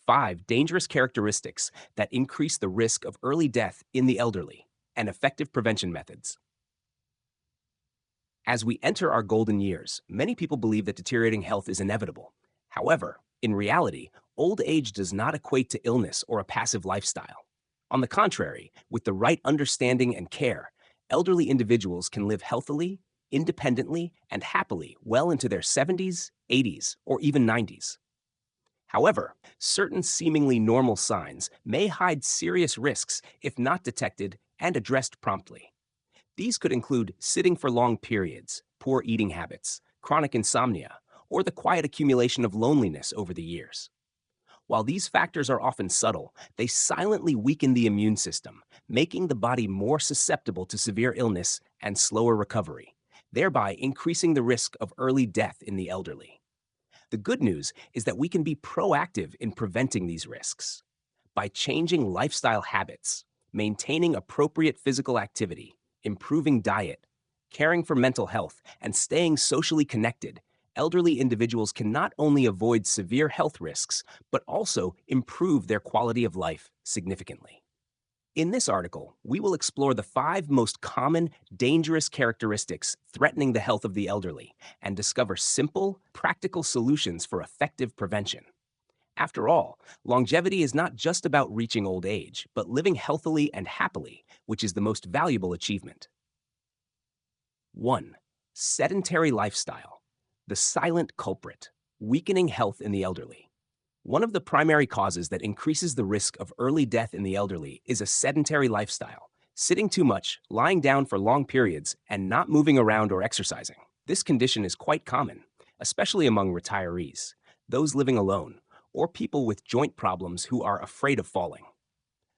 5 dangerous characteristics that increase the risk of early death in the elderly and effective prevention methods. As we enter our golden years, many people believe that deteriorating health is inevitable. However, in reality, old age does not equate to illness or a passive lifestyle. On the contrary, with the right understanding and care, elderly individuals can live healthily, independently, and happily well into their 70s, 80s, or even 90s. However, certain seemingly normal signs may hide serious risks if not detected and addressed promptly. These could include sitting for long periods, poor eating habits, chronic insomnia, or the quiet accumulation of loneliness over the years. While these factors are often subtle, they silently weaken the immune system, making the body more susceptible to severe illness and slower recovery, thereby increasing the risk of early death in the elderly. The good news is that we can be proactive in preventing these risks. By changing lifestyle habits, maintaining appropriate physical activity, improving diet, caring for mental health, and staying socially connected, elderly individuals can not only avoid severe health risks, but also improve their quality of life significantly. In this article, we will explore the 5 most common dangerous characteristics threatening the health of the elderly and discover simple, practical solutions for effective prevention. After all, longevity is not just about reaching old age, but living healthily and happily, which is the most valuable achievement. 1. Sedentary lifestyle, the silent culprit, weakening health in the elderly. One of the primary causes that increases the risk of early death in the elderly is a sedentary lifestyle, sitting too much, lying down for long periods, and not moving around or exercising. This condition is quite common, especially among retirees, those living alone, or people with joint problems who are afraid of falling.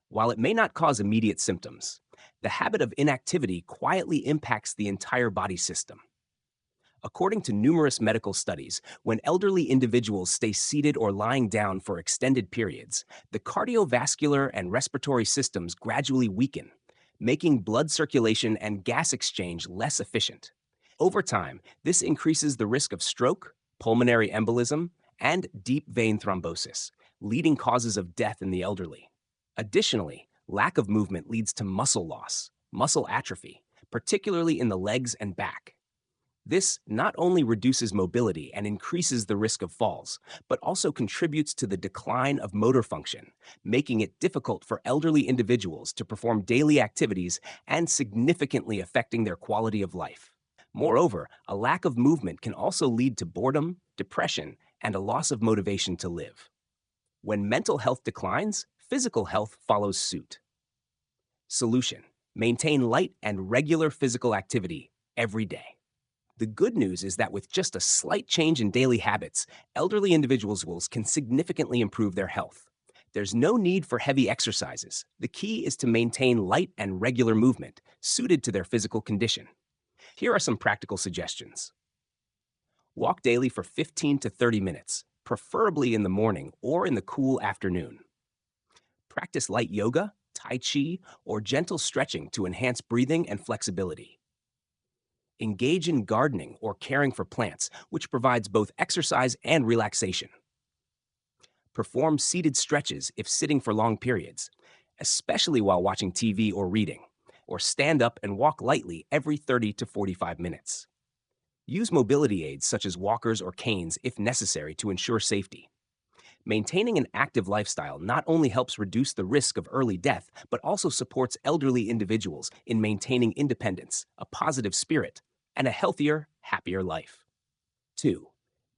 While it may not cause immediate symptoms, the habit of inactivity quietly impacts the entire body system. According to numerous medical studies, when elderly individuals stay seated or lying down for extended periods, the cardiovascular and respiratory systems gradually weaken, making blood circulation and gas exchange less efficient. Over time, this increases the risk of stroke, pulmonary embolism, and deep vein thrombosis, leading causes of death in the elderly. Additionally, lack of movement leads to muscle loss, muscle atrophy, particularly in the legs and back. This not only reduces mobility and increases the risk of falls, but also contributes to the decline of motor function, making it difficult for elderly individuals to perform daily activities and significantly affecting their quality of life. Moreover, a lack of movement can also lead to boredom, depression, and a loss of motivation to live. When mental health declines, physical health follows suit. Solution: maintain light and regular physical activity every day. The good news is that with just a slight change in daily habits, elderly individuals can significantly improve their health. There's no need for heavy exercises. The key is to maintain light and regular movement, suited to their physical condition. Here are some practical suggestions. Walk daily for 15 to 30 minutes, preferably in the morning or in the cool afternoon. Practice light yoga, tai chi, or gentle stretching to enhance breathing and flexibility. Engage in gardening or caring for plants, which provides both exercise and relaxation. Perform seated stretches if sitting for long periods, especially while watching TV or reading, or stand up and walk lightly every 30 to 45 minutes. Use mobility aids such as walkers or canes if necessary to ensure safety. Maintaining an active lifestyle not only helps reduce the risk of early death, but also supports elderly individuals in maintaining independence, a positive spirit, and a healthier, happier life. 2.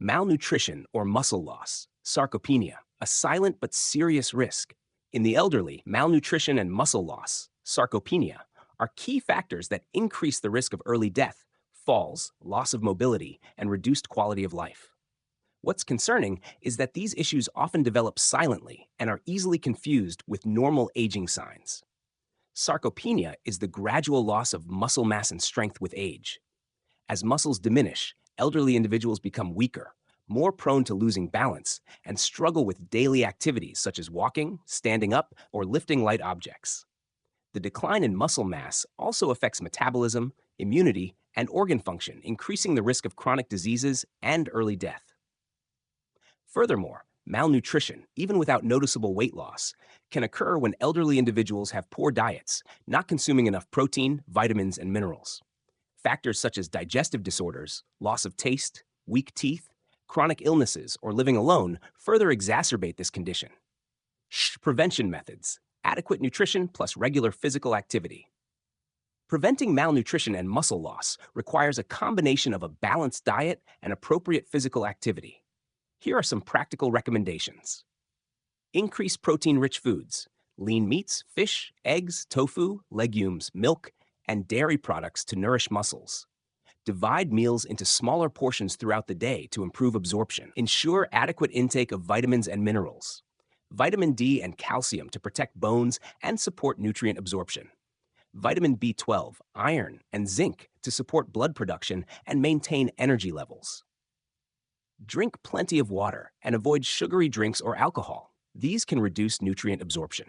Malnutrition or muscle loss, sarcopenia, a silent but serious risk. In the elderly, malnutrition and muscle loss, sarcopenia, are key factors that increase the risk of early death, falls, loss of mobility, and reduced quality of life. What's concerning is that these issues often develop silently and are easily confused with normal aging signs. Sarcopenia is the gradual loss of muscle mass and strength with age. As muscles diminish, elderly individuals become weaker, more prone to losing balance, and struggle with daily activities such as walking, standing up, or lifting light objects. The decline in muscle mass also affects metabolism, immunity, and organ function, increasing the risk of chronic diseases and early death. Furthermore, Malnutrition, even without noticeable weight loss, can occur when elderly individuals have poor diets, not consuming enough protein, vitamins, and minerals. Factors such as digestive disorders, loss of taste, weak teeth, chronic illnesses, or living alone further exacerbate this condition. Prevention methods: adequate nutrition plus regular physical activity. Preventing malnutrition and muscle loss requires a combination of a balanced diet and appropriate physical activity. Here are some practical recommendations. Increase protein-rich foods: lean meats, fish, eggs, tofu, legumes, milk, and dairy products to nourish muscles. Divide meals into smaller portions throughout the day to improve absorption. Ensure adequate intake of vitamins and minerals. Vitamin D and calcium to protect bones and support nutrient absorption. Vitamin B12, iron, and zinc to support blood production and maintain energy levels. Drink plenty of water and avoid sugary drinks or alcohol. These can reduce nutrient absorption.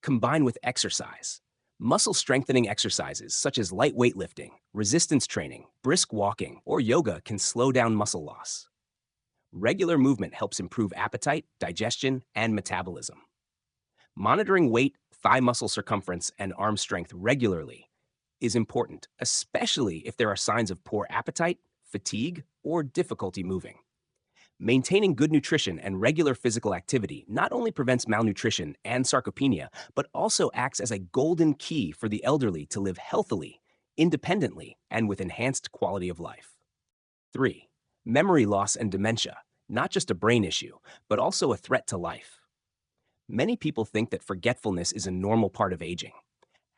Combine with exercise. Muscle strengthening exercises such as light weightlifting, resistance training, brisk walking, or yoga can slow down muscle loss. Regular movement helps improve appetite, digestion, and metabolism. Monitoring weight, thigh muscle circumference, and arm strength regularly is important, especially if there are signs of poor appetite, fatigue, or difficulty moving. Maintaining good nutrition and regular physical activity not only prevents malnutrition and sarcopenia, but also acts as a golden key for the elderly to live healthily, independently, and with enhanced quality of life. 3. Memory loss and dementia, not just a brain issue, but also a threat to life. Many people think that forgetfulness is a normal part of aging.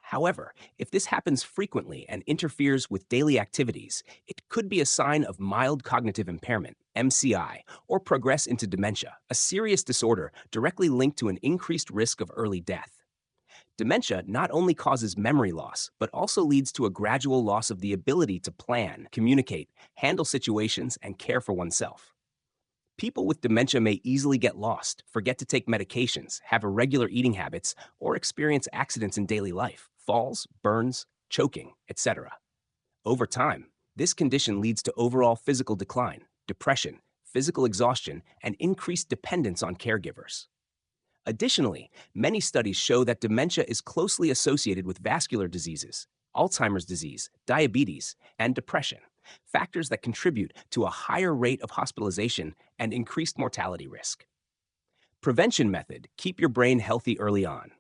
However, if this happens frequently and interferes with daily activities, it could be a sign of mild cognitive impairment, MCI, or progress into dementia, a serious disorder directly linked to an increased risk of early death. Dementia not only causes memory loss, but also leads to a gradual loss of the ability to plan, communicate, handle situations, and care for oneself. People with dementia may easily get lost, forget to take medications, have irregular eating habits, or experience accidents in daily life, falls, burns, choking, etc. Over time, this condition leads to overall physical decline, depression, physical exhaustion, and increased dependence on caregivers. Additionally, many studies show that dementia is closely associated with vascular diseases, Alzheimer's disease, diabetes, and depression, factors that contribute to a higher rate of hospitalization and increased mortality risk. Prevention method: keep your brain healthy early on.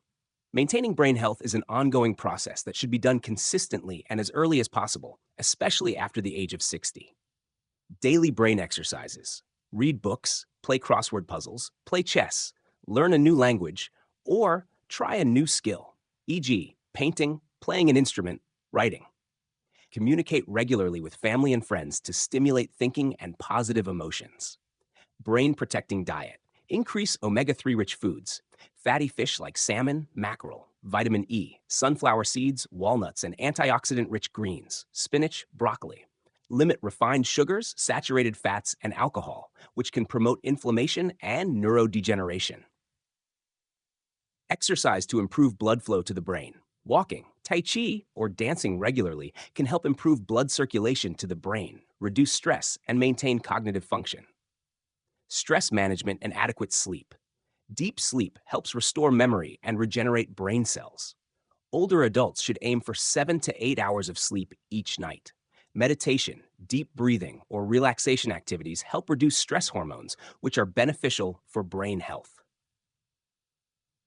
Maintaining brain health is an ongoing process that should be done consistently and as early as possible, especially after the age of 60. Daily brain exercises: read books, play crossword puzzles, play chess, learn a new language, or try a new skill, e.g., painting, playing an instrument, writing. Communicate regularly with family and friends to stimulate thinking and positive emotions. Brain-protecting diet: increase omega-3 rich foods, fatty fish like salmon, mackerel, vitamin E, sunflower seeds, walnuts, and antioxidant-rich greens, spinach, broccoli. Limit refined sugars, saturated fats, and alcohol, which can promote inflammation and neurodegeneration. Exercise to improve blood flow to the brain. Walking, tai chi, or dancing regularly can help improve blood circulation to the brain, reduce stress, and maintain cognitive function. Stress management and adequate sleep. Deep sleep helps restore memory and regenerate brain cells. Older adults should aim for 7 to 8 hours of sleep each night. Meditation, deep breathing, or relaxation activities help reduce stress hormones, which are beneficial for brain health.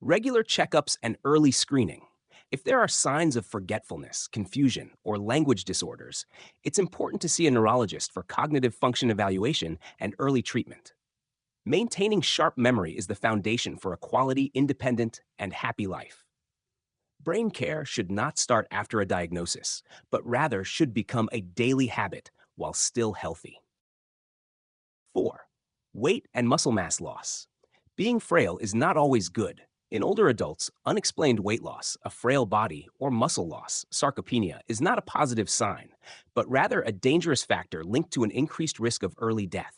Regular checkups and early screening. If there are signs of forgetfulness, confusion, or language disorders, it's important to see a neurologist for cognitive function evaluation and early treatment. Maintaining sharp memory is the foundation for a quality, independent, and happy life. Brain care should not start after a diagnosis, but rather should become a daily habit while still healthy. 4. Weight and muscle mass loss. Being frail is not always good. In older adults, unexplained weight loss, a frail body, or muscle loss, sarcopenia, is not a positive sign, but rather a dangerous factor linked to an increased risk of early death.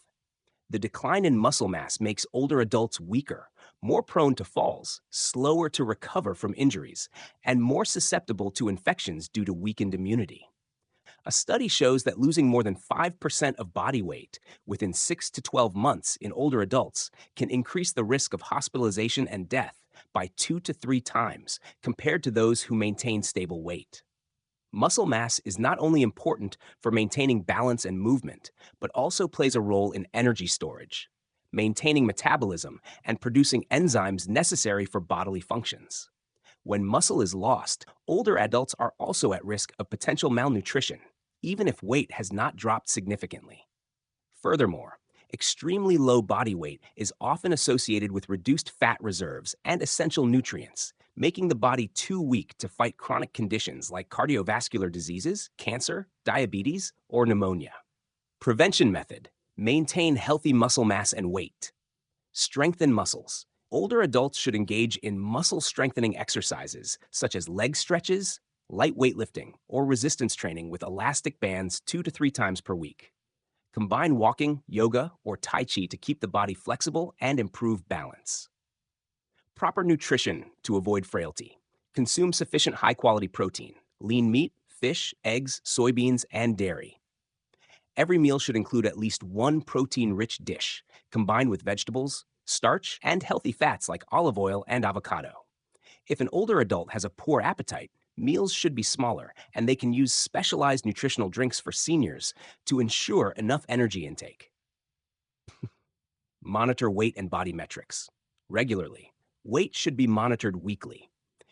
The decline in muscle mass makes older adults weaker, more prone to falls, slower to recover from injuries, and more susceptible to infections due to weakened immunity. A study shows that losing more than 5% of body weight within 6 to 12 months in older adults can increase the risk of hospitalization and death by 2 to 3 times compared to those who maintain stable weight. Muscle mass is not only important for maintaining balance and movement, but also plays a role in energy storage, maintaining metabolism, and producing enzymes necessary for bodily functions. When muscle is lost, older adults are also at risk of potential malnutrition, even if weight has not dropped significantly. Furthermore, extremely low body weight is often associated with reduced fat reserves and essential nutrients, making the body too weak to fight chronic conditions like cardiovascular diseases, cancer, diabetes, or pneumonia. Prevention method: maintain healthy muscle mass and weight. Strengthen muscles. Older adults should engage in muscle strengthening exercises such as leg stretches, light weightlifting, or resistance training with elastic bands 2 to 3 times per week. Combine walking, yoga, or Tai Chi to keep the body flexible and improve balance. Proper nutrition to avoid frailty. Consume sufficient high-quality protein, lean meat, fish, eggs, soybeans, and dairy. Every meal should include at least one protein-rich dish, combined with vegetables, starch, and healthy fats like olive oil and avocado. If an older adult has a poor appetite, meals should be smaller, and they can use specialized nutritional drinks for seniors to ensure enough energy intake. Monitor weight and body metrics regularly. Weight should be monitored weekly.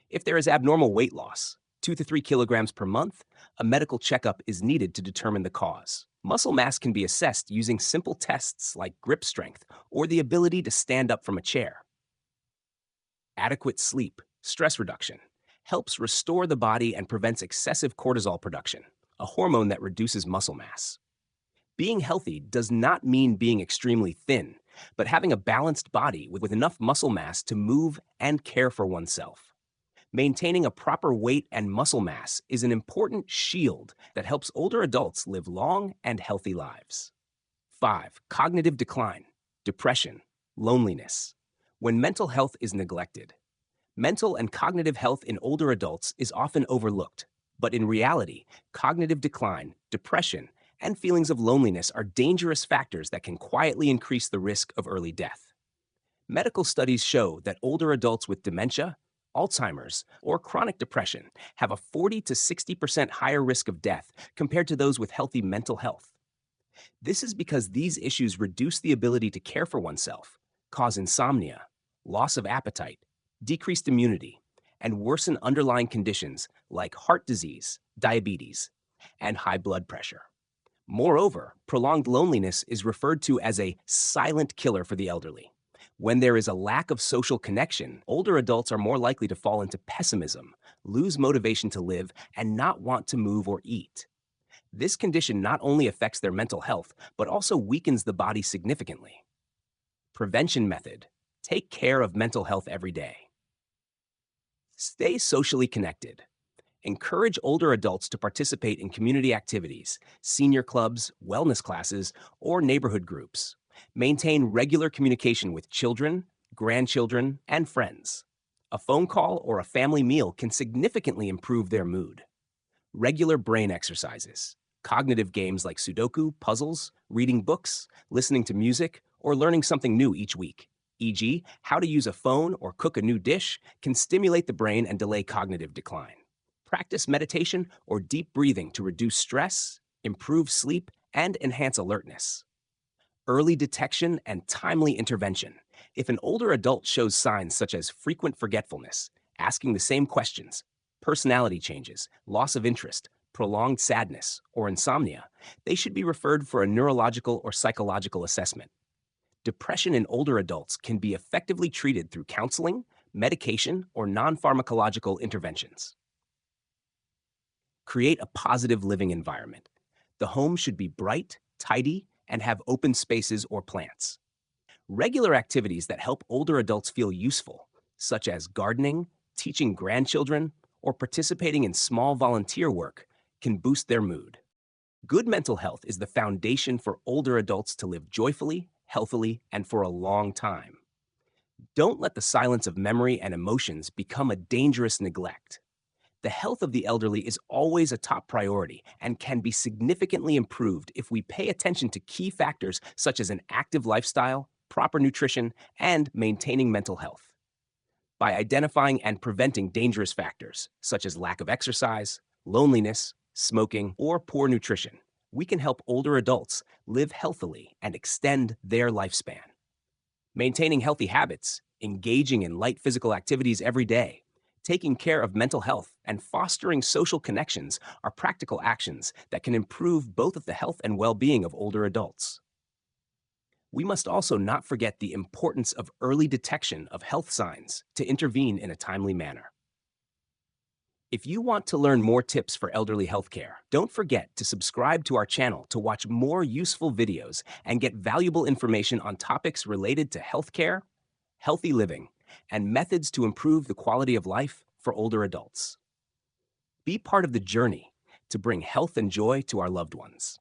If there is abnormal weight loss, 2 to 3 kilograms per month, a medical checkup is needed to determine the cause. Muscle mass can be assessed using simple tests like grip strength or the ability to stand up from a chair. Adequate sleep, stress reduction, helps restore the body and prevents excessive cortisol production, a hormone that reduces muscle mass. Being healthy does not mean being extremely thin, but having a balanced body with enough muscle mass to move and care for oneself. Maintaining a proper weight and muscle mass is an important shield that helps older adults live long and healthy lives. 5. Cognitive decline, depression, loneliness. When mental health is neglected. Mental and cognitive health in older adults is often overlooked, but in reality, cognitive decline, depression, and feelings of loneliness are dangerous factors that can quietly increase the risk of early death. Medical studies show that older adults with dementia, Alzheimer's, or chronic depression have a 40 to 60% higher risk of death compared to those with healthy mental health. This is because these issues reduce the ability to care for oneself, cause insomnia, loss of appetite, decreased immunity, and worsen underlying conditions like heart disease, diabetes, and high blood pressure. Moreover, prolonged loneliness is referred to as a silent killer for the elderly. When there is a lack of social connection, older adults are more likely to fall into pessimism, lose motivation to live, and not want to move or eat. This condition not only affects their mental health, but also weakens the body significantly. Prevention method: take care of mental health every day. Stay socially connected. Encourage older adults to participate in community activities, senior clubs, wellness classes, or neighborhood groups. Maintain regular communication with children, grandchildren, and friends. A phone call or a family meal can significantly improve their mood. Regular brain exercises. Cognitive games like Sudoku, puzzles, reading books, listening to music, or learning something new each week, e.g., how to use a phone or cook a new dish, can stimulate the brain and delay cognitive decline. Practice meditation or deep breathing to reduce stress, improve sleep, and enhance alertness. Early detection and timely intervention. If an older adult shows signs such as frequent forgetfulness, asking the same questions, personality changes, loss of interest, prolonged sadness, or insomnia, they should be referred for a neurological or psychological assessment. Depression in older adults can be effectively treated through counseling, medication, or non-pharmacological interventions. Create a positive living environment. The home should be bright, tidy, and have open spaces or plants. Regular activities that help older adults feel useful, such as gardening, teaching grandchildren, or participating in small volunteer work, can boost their mood. Good mental health is the foundation for older adults to live joyfully, healthily, and for a long time. Don't let the silence of memory and emotions become a dangerous neglect. The health of the elderly is always a top priority and can be significantly improved if we pay attention to key factors such as an active lifestyle, proper nutrition, and maintaining mental health. By identifying and preventing dangerous factors such as lack of exercise, loneliness, smoking, or poor nutrition, we can help older adults live healthily and extend their lifespan. Maintaining healthy habits, engaging in light physical activities every day, taking care of mental health, and fostering social connections are practical actions that can improve both of the health and well-being of older adults. We must also not forget the importance of early detection of health signs to intervene in a timely manner. If you want to learn more tips for elderly healthcare, don't forget to subscribe to our channel to watch more useful videos and get valuable information on topics related to healthcare, healthy living, and methods to improve the quality of life for older adults. Be part of the journey to bring health and joy to our loved ones.